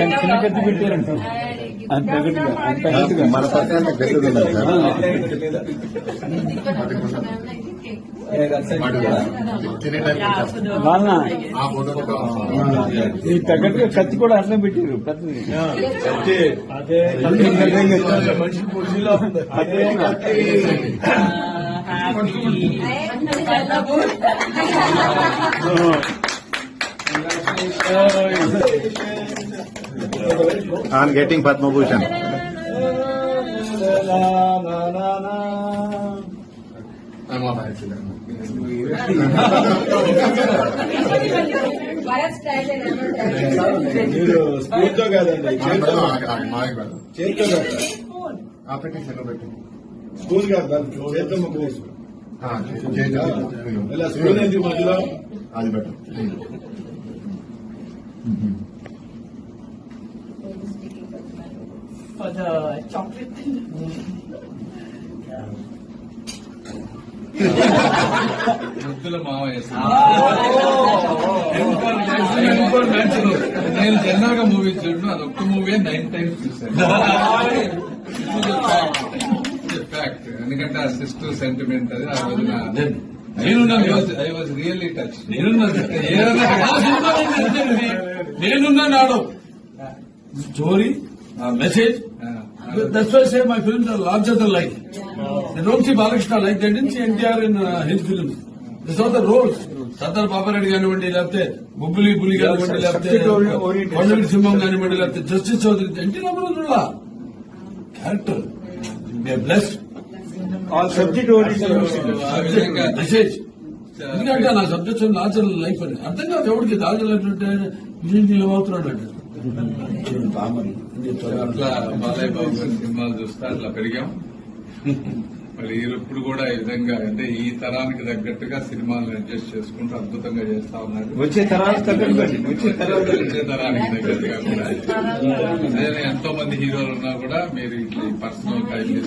చిన్నకత్తి పెట్టారంట అంత గట్టిగా మన పక్కన ఈ తగ్గట్టుగా కత్తి కూడా అట్లా పెట్టారు పెద్దది అదే మనిషి పొడిలో అదే on getting Padma Bhushan. స్పూన్తో కాదండి చేతితో స్పూన్ కాదు చేతితో ముక్క వేసుకో ఇలా స్పూన్ ఎందుకు మధ్యలో అది బెటర్ for the chocolate. నేను జనరల్ గా మూవీ చూడను అది ఒక్క మూవీ 9 times చూసాను. ఫ్యాక్ట్ ఎందుకంటే ఆ సిస్టర్ సెంటిమెంట్ అది ఆ రోజున ఐ వాజ్ రియల్లీ టచ్. నేనున్నా నాడు story message. That's why I say my films are larger than life. They don't see Balakrishna like they didn't see NTR in his films. These are the roles. Sardar Papareddy కానివ్వండి లేకపోతే బుబ్బులి bully కానివ్వండి లేకపోతే కొండవీటి సింహం కానివ్వండి లేకపోతే justice Chowdary NT Rama Rao character blessed all subject message. ఎందుకంటే నా subject larger life అని అర్థం కాదు ఎవరికి లార్జర్ లైఫ్ అంటే అవుతున్నాడు అంటే అట్లా బాలయ్య బాబు గారి సినిమాలు చూస్తే అట్లా పెరిగాం. మరి ఇప్పుడు కూడా ఈ విధంగా అంటే ఈ తరానికి తగ్గట్టుగా సినిమాలను అడ్జస్ట్ చేసుకుంటూ అద్భుతంగా చేస్తా ఉన్నారు. వచ్చే తరానికి తగ్గట్టుగా కూడా ఎంతో మంది హీరోలు ఉన్నా కూడా మీరు ఇట్లా పర్సనల్ టైం